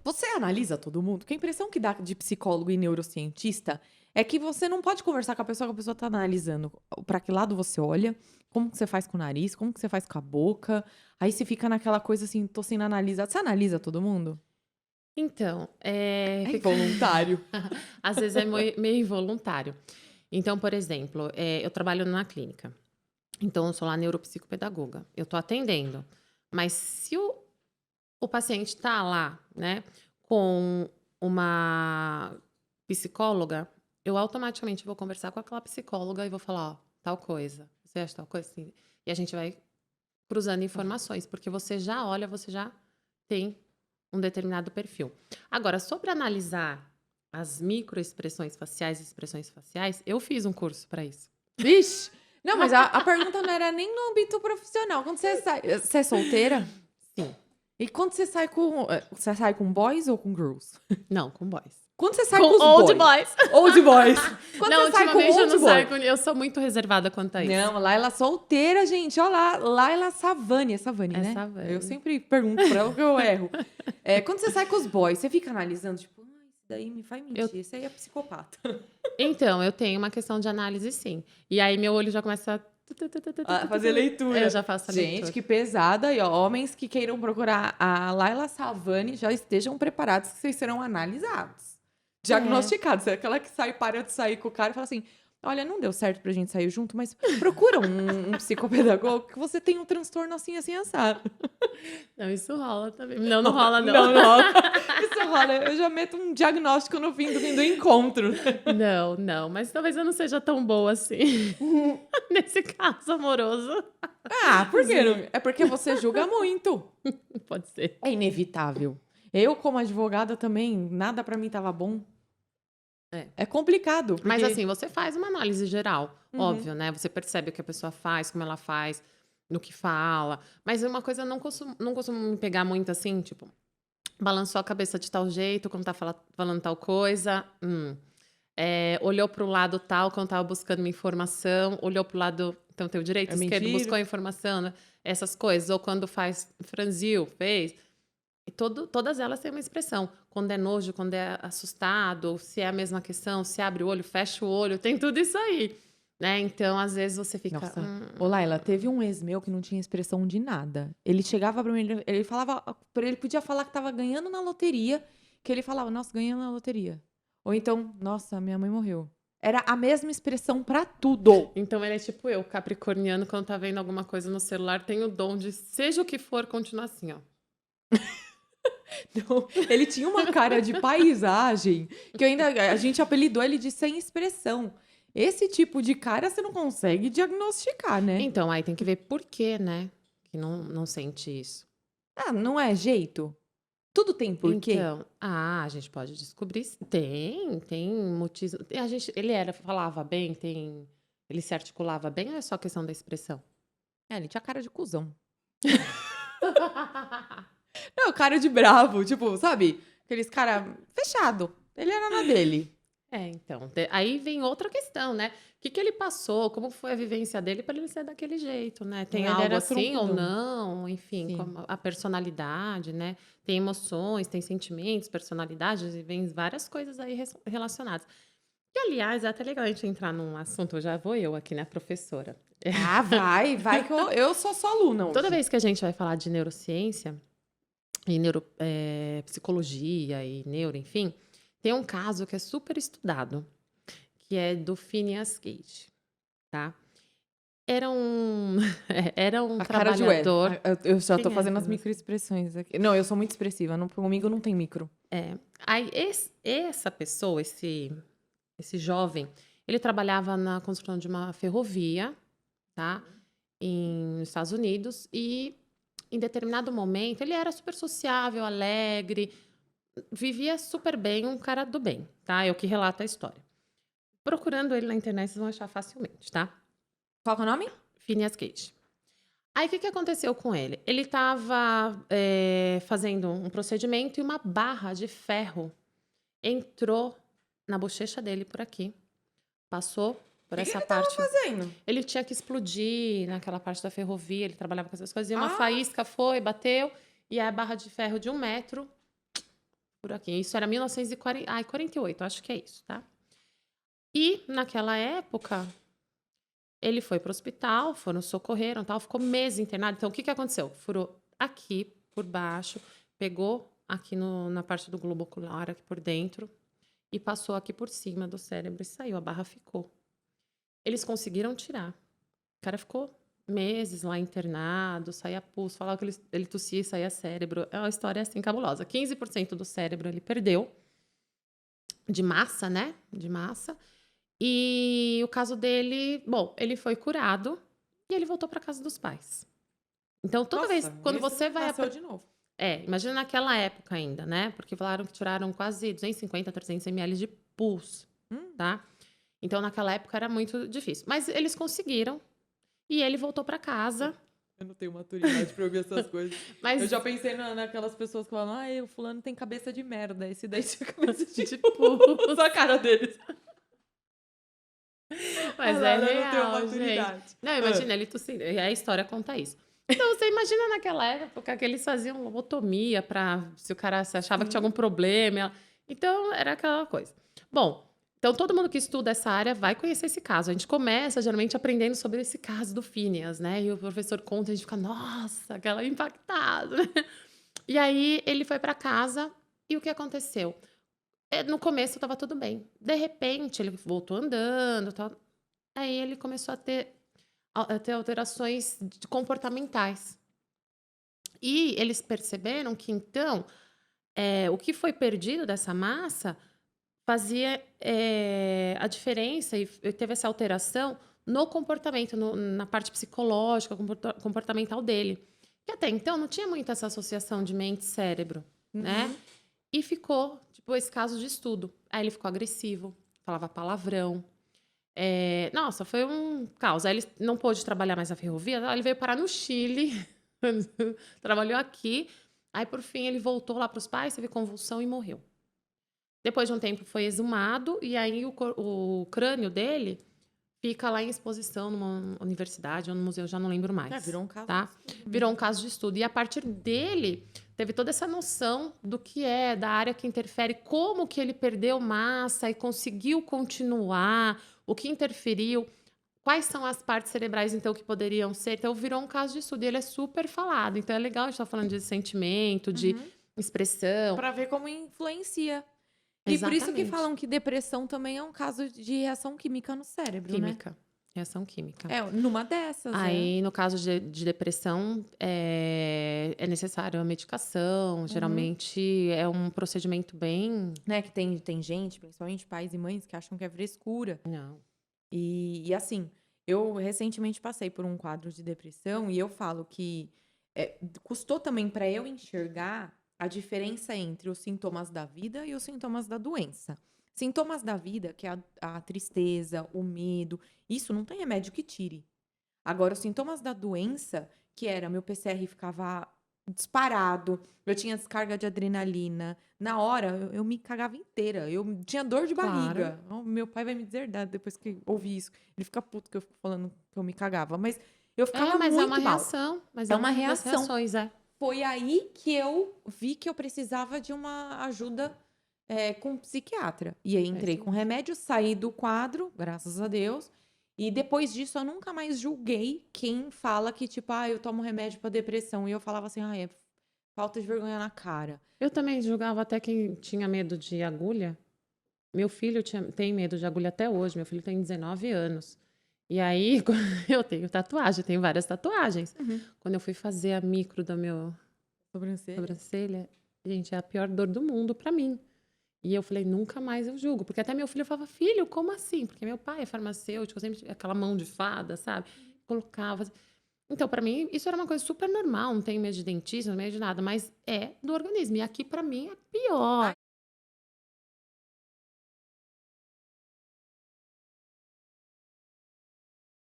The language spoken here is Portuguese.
Você analisa todo mundo? Porque a impressão que dá de psicólogo e neurocientista é que você não pode conversar com a pessoa tá analisando pra que lado você olha, como que você faz com o nariz, como que você faz com a boca. Aí você fica naquela coisa assim, tô sendo analisado. Você analisa todo mundo? Então, É fica involuntário. às vezes é meio involuntário. Então, por exemplo, eu trabalho numa clínica, então eu sou lá neuropsicopedagoga, eu tô atendendo, mas se o paciente tá lá, né, com uma psicóloga, eu automaticamente vou conversar com aquela psicóloga e vou falar: "Ó, tal coisa, você acha tal coisa assim?" E a gente vai cruzando informações, porque você já olha, você já tem um determinado perfil. Agora, sobre analisar as microexpressões faciais e expressões faciais, eu fiz um curso para isso. Vixe! Não, mas a pergunta não era nem no âmbito profissional. Quando você sai. Você é solteira? Sim. E quando você sai com. Você sai com boys ou com girls? Não, com boys. Quando você sai Com com os old boys. boys. Old boys. Quando Não, você sai com ultimamente eu old não boy. saio com... Eu sou muito reservada quanto a isso. Não, Laila solteira, gente. Olha lá, Laila Savani. É Savani, né? Essa Eu velha. sempre pergunto pra ela que eu erro. Quando você sai com os boys, você fica analisando, tipo, esse daí me faz Eu... mentir, esse aí é psicopata. Então, eu tenho uma questão de análise, sim. E aí meu olho já começa A fazer Eu leitura. já faço a Gente, leitura. que pesada. E ó, homens que queiram procurar a Laila Savani já estejam preparados que vocês serão analisados. É. Diagnosticados. É aquela que sai, para de sair com o cara e fala assim: olha, não deu certo pra gente sair junto, mas procura um psicopedagogo que você tem um transtorno assim, assim, assado. Não, isso rola também. Não, não rola, não. Não, não rola. Isso rola. Eu já meto um diagnóstico no fim do encontro. Não, não, mas talvez eu não seja tão boa assim, nesse caso amoroso. Ah, por quê? Sim, É porque você julga muito. pode ser. É inevitável. Eu, como advogada, também, nada pra mim tava bom. É. É complicado, Mas porque. assim, você faz uma análise geral, Uhum. óbvio, né? Você percebe o que a pessoa faz, como ela faz, no que fala. Mas é uma coisa, eu não costumo me pegar muito assim, tipo, balançou a cabeça de tal jeito, quando tá falando tal coisa. Olhou para o lado tal, quando estava buscando uma informação, olhou para o lado, então tem o direito, É esquerdo, mentira. buscou a informação, né? Essas coisas. Ou quando faz, franziu, fez. E todas elas têm uma expressão. Quando é nojo, quando é assustado, ou se é a mesma questão, se abre o olho, fecha o olho, tem tudo isso aí. Né? Então, às vezes, você fica. Nossa. Ô, Laila, teve um ex meu que não tinha expressão de nada. Ele chegava pra mim, ele falava. Ele podia falar que tava ganhando na loteria, que ele falava, nossa, ganhando na loteria. Ou então, nossa, minha mãe morreu. Era a mesma expressão pra tudo. Então, ele é tipo eu, capricorniano, quando tá vendo alguma coisa no celular, tem o dom de, seja o que for, continuar assim, ó. Então, ele tinha uma cara de paisagem que eu ainda a gente apelidou ele de sem expressão. Esse tipo de cara você não consegue diagnosticar, né? Então, aí tem que ver por quê, né? Que não sente isso. Ah, não é jeito? Tudo tem porquê? Então, a gente pode descobrir se tem motivo. Falava bem, ele se articulava bem ou é só questão da expressão? Ele tinha cara de cuzão. Não, cara de bravo, tipo, sabe? Aqueles cara fechado. Ele era na dele. Então, aí vem outra questão, né? O que ele passou, como foi a vivência dele para ele ser daquele jeito, né? Tem Ele algo era assim ou troncudão. não, enfim, Sim. como a personalidade, né? Tem emoções, tem sentimentos, personalidades, e vem várias coisas aí relacionadas. E, aliás, é até legal a gente entrar num assunto, já vou eu aqui, né, professora. Ah, vai que eu sou só aluna Toda hoje. vez que a gente vai falar de neurociência e psicologia e neuro, enfim, tem um caso que é super estudado, que é do Phineas Gage, tá? Era um, era um A cara de ué. trabalhador. Eu já tô Quem é fazendo as Phineas Gage? microexpressões aqui. Não, eu sou muito expressiva. Comigo não tem micro. Aí, essa pessoa, esse jovem, ele trabalhava na construção de uma ferrovia, tá? Nos Estados Unidos, e em determinado momento ele era super sociável, alegre, vivia super bem, um cara do bem, tá? É o que relata a história. Procurando ele na internet, vocês vão achar facilmente, tá? Qual que é o nome? Phineas Gage. Aí, o que aconteceu com ele? Ele estava fazendo um procedimento e uma barra de ferro entrou na bochecha dele por aqui. Passou por O que essa ele tava parte. fazendo? Ele tinha que explodir naquela parte da ferrovia, ele trabalhava com essas coisas. E uma Ah, faísca foi, bateu, e a barra de ferro de 1 metro por aqui. Isso era 1940, 48, acho que é isso, tá? E naquela época, ele foi pro hospital, foram socorreram, tal, ficou meses internado. Então, o que que aconteceu? Furou aqui por baixo, pegou aqui na parte do globo ocular, aqui por dentro, e passou aqui por cima do cérebro e saiu. A barra ficou. Eles conseguiram tirar. O cara ficou meses lá internado, saía pulso, falava que ele tossia e saía cérebro. É uma história assim cabulosa. 15% do cérebro ele perdeu, de massa, né? De massa. E o caso dele, bom, ele foi curado e ele voltou para casa dos pais. Então, toda vez Nossa, quando esse você vai nasceu de novo. imagina naquela época ainda, né? Porque falaram que tiraram quase 250, 300 ml de pus, tá? Então, naquela época era muito difícil. Mas eles conseguiram e ele voltou para casa. Eu não tenho maturidade pra ouvir essas coisas. Mas, Eu já pensei naquelas pessoas que falam, o fulano tem cabeça de merda. Esse daí tinha cabeça de tipo, Só a cara deles. mas Ah, é lá, eu não tenho real, gente. maturidade. Não, imagina ele tossindo. E a história conta isso. Então, você imagina naquela época que eles faziam lobotomia para se o cara se achava que tinha algum problema. Então, era aquela coisa. Bom, então todo mundo que estuda essa área vai conhecer esse caso. A gente começa, geralmente, aprendendo sobre esse caso do Phineas, né? E o professor conta, a gente fica, nossa, aquela impactada, né? E aí, ele foi para casa e o que aconteceu? No começo, estava tudo bem. De repente, ele voltou andando, tal. Aí ele começou a ter alterações comportamentais. E eles perceberam que, então, o que foi perdido dessa massa fazia a diferença e teve essa alteração no comportamento, na parte psicológica, comportamental dele. Que até então não tinha muito essa associação de mente e cérebro, né? E ficou, tipo, esse caso de estudo. Aí ele ficou agressivo, falava palavrão. Nossa, foi um caos. Aí ele não pôde trabalhar mais na ferrovia, ele veio parar no Chile, trabalhou aqui. Aí, por fim, ele voltou lá para os pais, teve convulsão e morreu. Depois de um tempo, foi exumado, e aí o crânio dele fica lá em exposição numa universidade ou no museu, já não lembro mais. Virou um caso tá? de estudo. Virou um caso de estudo. E a partir dele, teve toda essa noção do que é, da área que interfere, como que ele perdeu massa e conseguiu continuar, o que interferiu, quais são as partes cerebrais, então, que poderiam ser. Então, virou um caso de estudo e ele é super falado. Então, é legal a gente estar falando de sentimento, de expressão. Pra ver como influencia. E por isso que Exatamente. falam que depressão também é um caso de reação química no cérebro, né? Química. Reação química. Numa dessas, Aí, no caso de depressão, é necessário a medicação. Geralmente, é um procedimento bem... Né, que tem gente, principalmente pais e mães, que acham que é frescura. Não. E assim, eu recentemente passei por um quadro de depressão e eu falo que custou também para eu enxergar a diferença entre os sintomas da vida e os sintomas da doença. Sintomas da vida, que é a tristeza, o medo, isso não tem remédio que tire. Agora, os sintomas da doença, que era meu PCR ficava disparado, eu tinha descarga de adrenalina. Na hora, eu me cagava inteira. Eu tinha dor de barriga. Meu pai vai me deserdar depois que ouvir isso. Ele fica puto que eu fico falando que eu me cagava. Mas eu ficava mas muito é uma mal. reação. Mas É é uma uma das reação. reações, Foi aí que eu vi que eu precisava de uma ajuda com um psiquiatra. E aí entrei com remédio, saí do quadro, graças a Deus. E depois disso, eu nunca mais julguei quem fala que, tipo, eu tomo remédio pra depressão. E eu falava assim, é falta de vergonha na cara. Eu também julgava até quem tinha medo de agulha. Meu filho tem medo de agulha até hoje. Meu filho tem 19 anos. E aí, eu tenho tatuagem, tenho várias tatuagens. Quando eu fui fazer a micro da minha sobrancelha, gente, é a pior dor do mundo pra mim. E eu falei, nunca mais eu julgo. Porque até meu filho falava, filho, como assim? Porque meu pai é farmacêutico, sempre tinha aquela mão de fada, sabe? Colocava. Então, pra mim, isso era uma coisa super normal. Não tenho medo de dentista, não tenho medo de nada. Mas é do organismo. E aqui, pra mim, é pior.